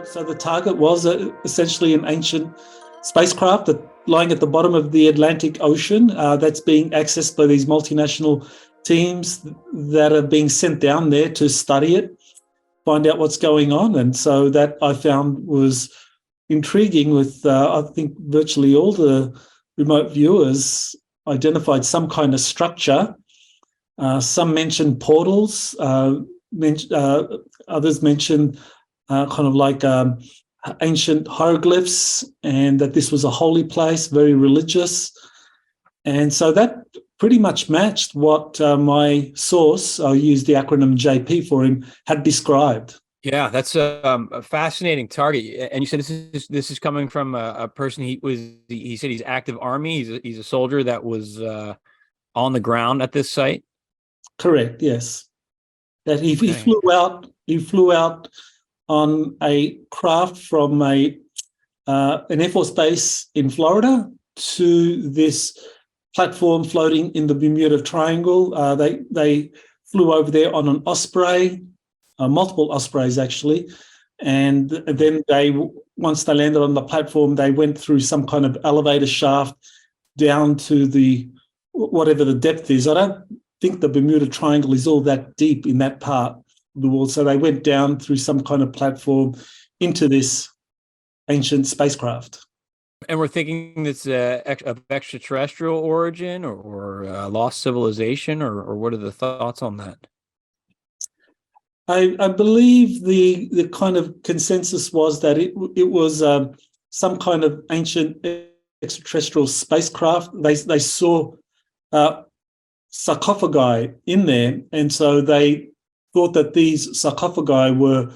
So the target was essentially an ancient spacecraft lying at the bottom of the Atlantic Ocean that's being accessed by these multinational teams that are being sent down there to study it, find out what's going on. And so that I found was intriguing with, I think, virtually all the remote viewers identified some kind of structure. Some mentioned portals, others mentioned kind of like ancient hieroglyphs, and that this was a holy place, very religious. And so that pretty much matched what my source, I used the acronym JP for him, had described. Yeah, that's a fascinating target. And you said this is coming from a person. He said he's active Army. He's a soldier that was on the ground at this site. Correct. Yes, that he flew out. He flew out on a craft from an Air Force base in Florida to this platform floating in the Bermuda Triangle. They flew over there on an Osprey, multiple Ospreys actually, and then once they landed on the platform, they went through some kind of elevator shaft down to whatever the depth is. I don't think the Bermuda Triangle is all that deep in that part of the world, so they went down through some kind of platform into this ancient spacecraft. And we're thinking it's of extraterrestrial origin or lost civilization, or what are the thoughts on that? I believe the kind of consensus was that it was some kind of ancient extraterrestrial spacecraft. They saw sarcophagi in there, and so they thought that these sarcophagi were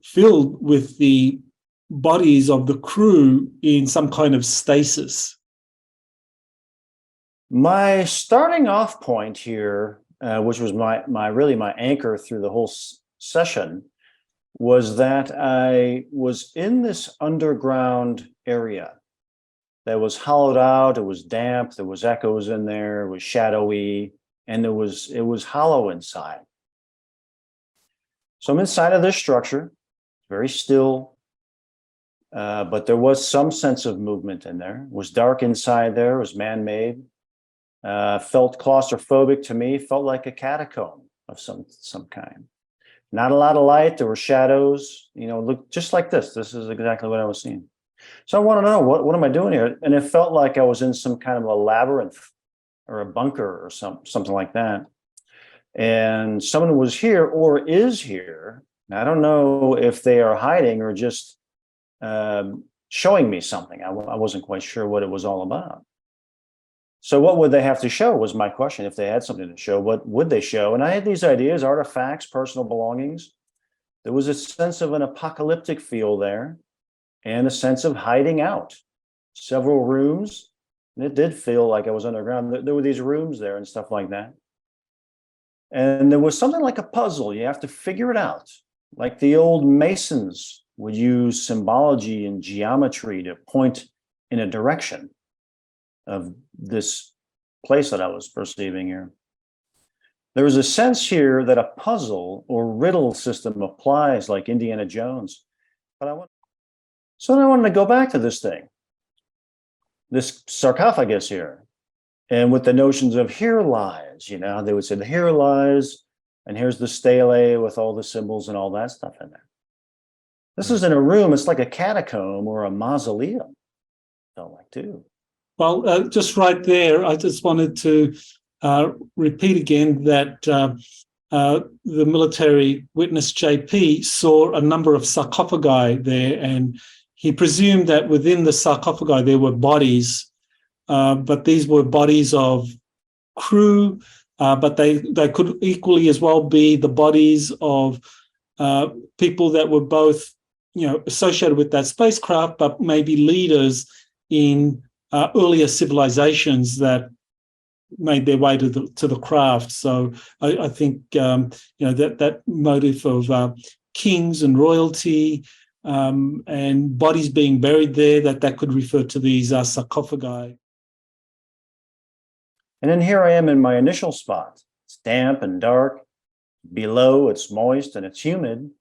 filled with the bodies of the crew in some kind of stasis. My starting off point here, which was my anchor through the whole session, was that I was in this underground area that was hollowed out. It was damp. There was echoes in there. It was shadowy, and it was hollow inside. So I'm inside of this structure, very still. But there was some sense of movement in there. It was dark inside there. It was man-made. Felt claustrophobic to me. Felt like a catacomb of some kind. Not a lot of light. There were shadows. Looked just like this. This is exactly what I was seeing. So I want to know, what am I doing here? And it felt like I was in some kind of a labyrinth or a bunker or something like that. And someone was here or is here. I don't know if they are hiding or just showing me something. I wasn't quite sure what it was all about. So what would they have to show was my question. If they had something to show, what would they show? And I had these ideas: artifacts, personal belongings. There was a sense of an apocalyptic feel there and a sense of hiding out. Several rooms, and it did feel like I was underground. There were these rooms there and stuff like that. And there was something like a puzzle. You have to figure it out, like the old Masons would use symbology and geometry to point in a direction of this place that I was perceiving here. There was a sense here that a puzzle or riddle system applies, like Indiana Jones. So I wanted to go back to this thing, this sarcophagus here, and with the notions of here lies, they would say, here lies, and here's the stele with all the symbols and all that stuff in there. This is in a room. It's like a catacomb or a mausoleum. Felt like too. Well, just right there, I just wanted to repeat again that the military witness JP saw a number of sarcophagi there, and he presumed that within the sarcophagi there were bodies, but these were bodies of crew, but they could equally as well be the bodies of people that were both associated with that spacecraft, but maybe leaders in earlier civilizations that made their way to the craft. So I think that motive of kings and royalty and bodies being buried there, that could refer to these sarcophagi. And then here I am in my initial spot. It's damp and dark. Below, it's moist and it's humid.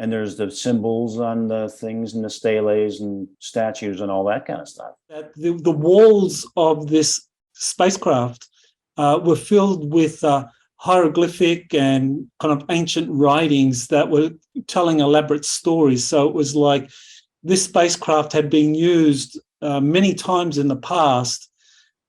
And there's the symbols on the things and the steles and statues and all that kind of stuff. That the walls of this spacecraft were filled with hieroglyphic and kind of ancient writings that were telling elaborate stories. So it was like this spacecraft had been used many times in the past,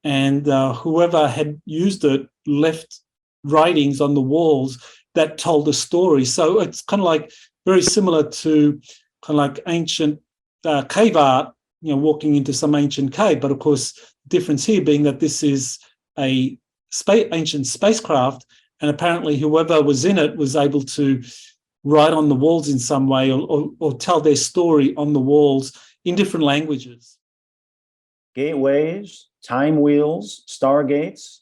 and whoever had used it left writings on the walls that told a story. So it's kind of like very similar to kind of like ancient cave art, walking into some ancient cave. But of course, the difference here being that this is a ancient spacecraft, and apparently whoever was in it was able to write on the walls in some way or tell their story on the walls in different languages. Gateways, time wheels, stargates.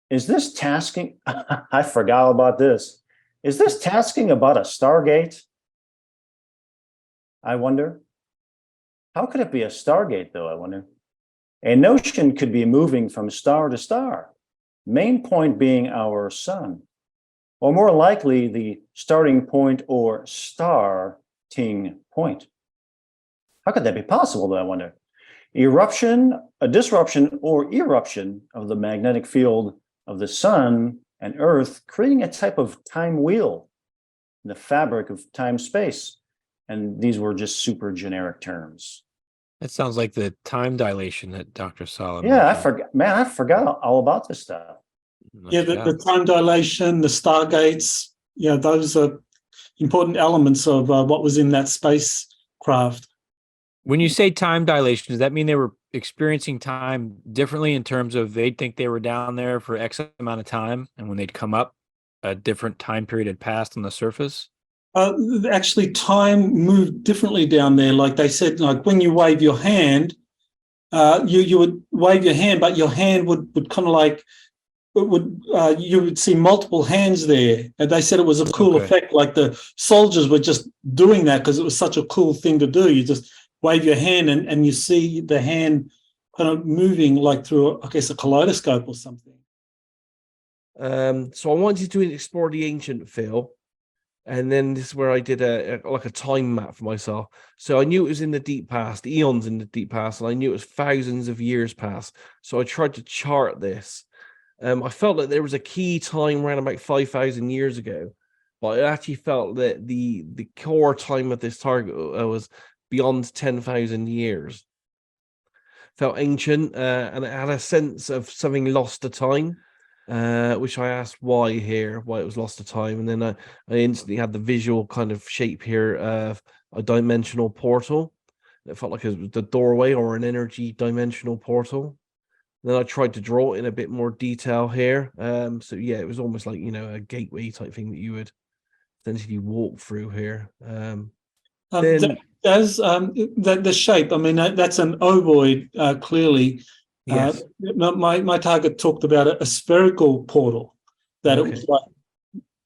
Is this tasking? I forgot about this. Is this tasking about a stargate? I wonder. How could it be a stargate, though, I wonder? A notion could be moving from star to star, main point being our sun, or more likely the starting point or starting point. How could that be possible, though, I wonder? Eruption, a disruption or eruption of the magnetic field of the sun and Earth, creating a type of time wheel in the fabric of time-space. And these were just super generic terms. That sounds like the time dilation that Dr. Sala Yeah, mentioned. I forgot all about this stuff. Yeah, the time dilation, the stargates, those are important elements of what was in that spacecraft. When you say time dilation, does that mean they were experiencing time differently in terms of they'd think they were down there for X amount of time, and when they'd come up, a different time period had passed on the surface? Actually, time moved differently down there. Like they said, like when you wave your hand, you would wave your hand, but your hand would kind of like, you would see multiple hands there. And they said it was a cool effect. Like the soldiers were just doing that because it was such a cool thing to do. You just wave your hand and you see the hand kind of moving like through, I guess, a kaleidoscope or something. So I wanted to explore the ancient Phil, and then this is where I did a time map for myself. So I knew it was in the deep past, eons in the deep past, and I knew it was thousands of years past. So I tried to chart this. I felt that there was a key time around about 5,000 years ago, but I actually felt that the core time of this target was beyond 10,000 years. Felt ancient, and it had a sense of something lost to time, which I asked why it was lost to time. And then I instantly had the visual kind of shape here of a dimensional portal. It felt like it was the doorway or an energy dimensional portal. And then I tried to draw it in a bit more detail here. So yeah, it was almost like, a gateway type thing that you would essentially walk through here. The shape, I mean, that's an ovoid, clearly. Yes. My target talked about a spherical portal, that it was like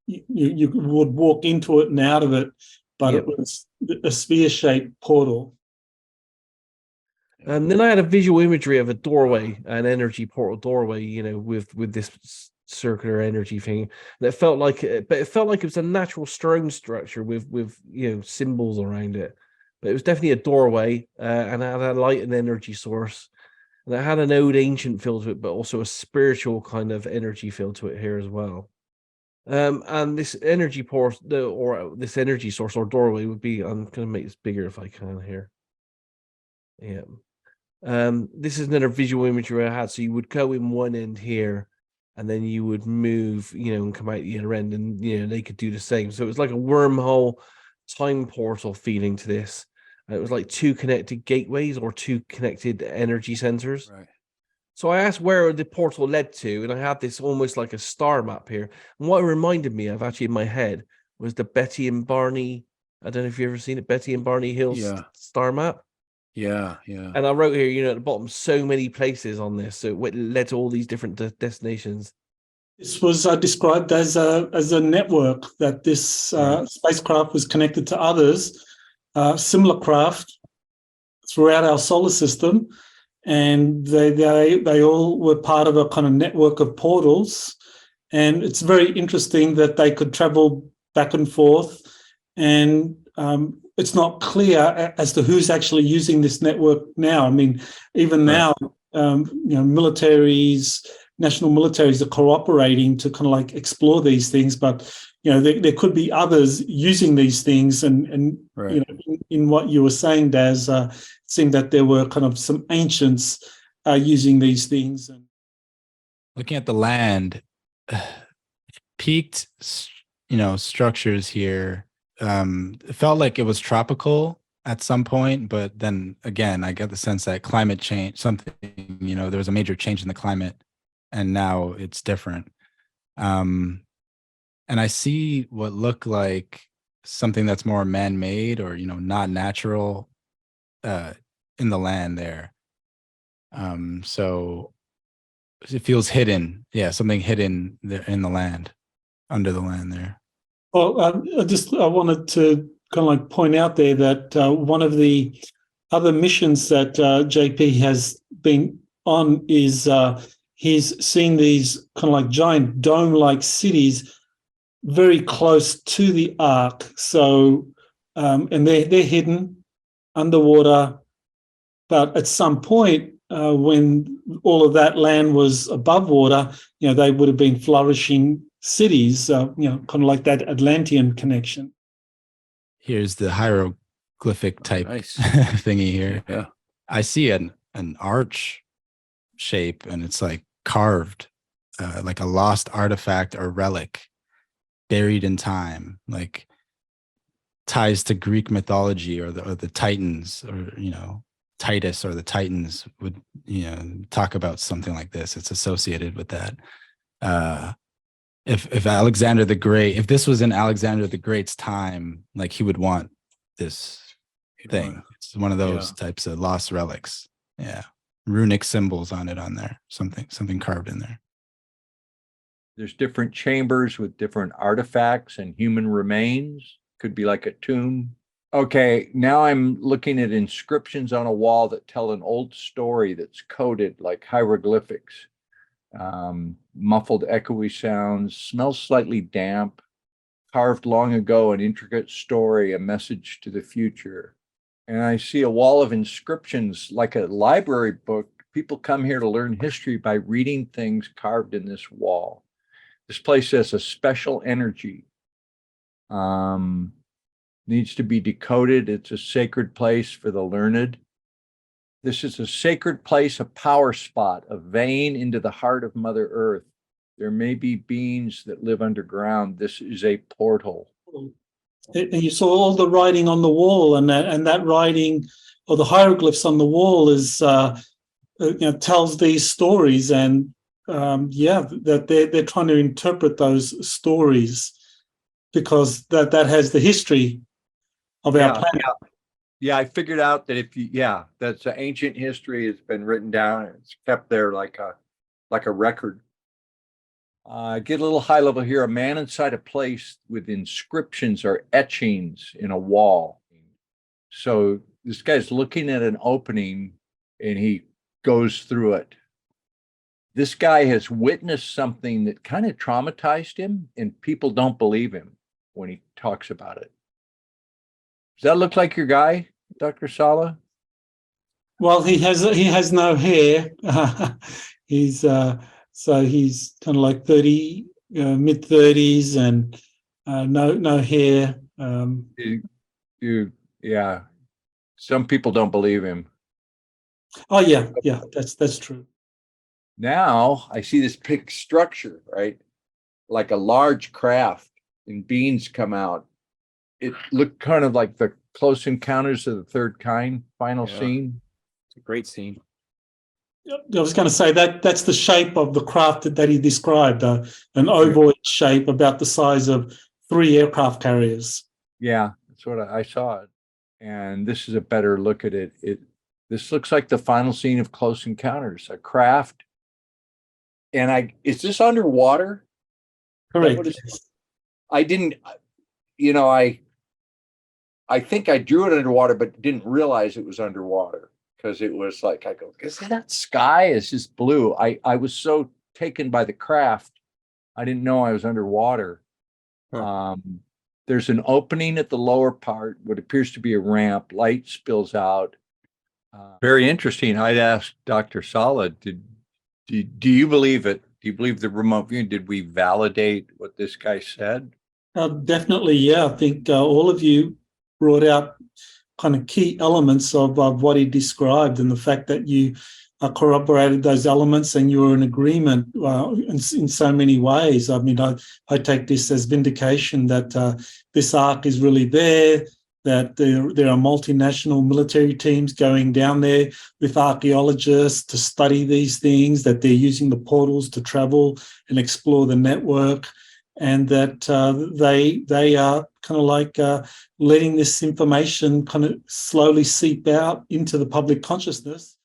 you would walk into it and out of it, but it was a sphere-shaped portal. Then I had a visual imagery of a doorway, an energy portal doorway, with this circular energy thing. And it felt like it was a natural stone structure with symbols around it. But it was definitely a doorway, and it had a light and energy source. And it had an old ancient feel to it, but also a spiritual kind of energy feel to it here as well. And this energy portal, or this energy source or doorway would be, I'm going to make this bigger if I can here. Yeah. This is another visual imagery I had. So you would go in one end here, and then you would move, and come out the other end, and they could do the same. So it was like a wormhole time portal feeling to this. It was like two connected gateways or two connected energy sensors. Right. So I asked where the portal led to, and I had this almost like a star map here. And what it reminded me of, actually in my head, was the Betty and Barney. I don't know if you've ever seen it, Betty and Barney Hill star map. Yeah. And I wrote here, at the bottom, so many places on this. So it led to all these different destinations. This was described as a network, that this spacecraft was connected to others, similar craft throughout our solar system, and they all were part of a kind of network of portals. And it's very interesting that they could travel back and forth and it's not clear as to who's actually using this network now. I mean, even now, militaries, national militaries are cooperating to kind of like explore these things, but there could be others using these things, and Right. in what you were saying, Daz, it seemed that there were kind of some ancients using these things. And looking at the land, peaked, structures here. It felt like it was tropical at some point, but then again, I get the sense that climate change, there was a major change in the climate, and now it's different. And I see what looked like something that's more man-made or, not natural in the land there. So it feels hidden. Yeah, something hidden there in the land, under the land there. Well, I wanted to kind of like point out there that one of the other missions that JP has been on is he's seen these kind of like giant dome-like cities very close to the Ark. So, and they're hidden underwater, but at some point when all of that land was above water, they would have been flourishing cities, kind of like that Atlantean connection. Here's the hieroglyphic type Nice. thingy here. Yeah. I see an arch shape, and it's like carved, like a lost artifact or relic buried in time, like ties to Greek mythology or the Titans, or Titus or the Titans would talk about something like this. It's associated with that. If Alexander the Great, if this was in Alexander the Great's time, like he would want this thing. It's one of those types of lost relics. Yeah, runic symbols on there. Something carved in there. There's different chambers with different artifacts and human remains. Could be like a tomb. Okay, now I'm looking at inscriptions on a wall that tell an old story that's coded like hieroglyphics. Muffled echoey sounds, smells slightly damp, carved long ago, an intricate story, a message to the future. And I see a wall of inscriptions like a library book. People come here to learn history by reading things carved in this wall. This place has a special energy. Needs to be decoded. It's a sacred place for the learned. This is a sacred place, a power spot, a vein into the heart of Mother Earth. There may be beings that live underground. This is a portal. And you saw all the writing on the wall, and that writing, or the hieroglyphs on the wall, is tells these stories, and that they're trying to interpret those stories, because that has the history of our planet. Yeah, I figured out that that's an ancient history. It's been written down. It's kept there like a record. Get a little high level here. A man inside a place with inscriptions or etchings in a wall. So this guy's looking at an opening and he goes through it. This guy has witnessed something that kind of traumatized him, and people don't believe him when he talks about it. Does that look like your guy, Dr. Sala? Well, he has no hair. He's he's kind of like 30, mid-30s, and no hair. Yeah. Some people don't believe him. Oh yeah, that's true. Now I see this big structure, right? Like a large craft, and beings come out. It looked kind of like the Close Encounters of the Third Kind final scene. It's a great scene. I was going to say that's the shape of the craft that he described, an ovoid shape about the size of 3 aircraft carriers. Yeah, that's what I saw it. And this is a better look at it. This looks like the final scene of Close Encounters, a craft. And is this underwater? Correct. I didn't, I think I drew it underwater, but didn't realize it was underwater, because it was like, I go, is that sky? It's just blue. I was so taken by the craft, I didn't know I was underwater. There There's an opening at the lower part, what appears to be a ramp. Light spills out. Very interesting. I'd ask Dr. Sala, do you believe it? Do you believe the remote viewing? Did we validate what this guy said? Definitely, yeah. I think all of you brought out kind of key elements of what he described, and the fact that you corroborated those elements and you were in agreement in so many ways. I mean, I take this as vindication that this arc is really there, that there are multinational military teams going down there with archaeologists to study these things, that they're using the portals to travel and explore the network, and that they are kind of like letting this information kind of slowly seep out into the public consciousness.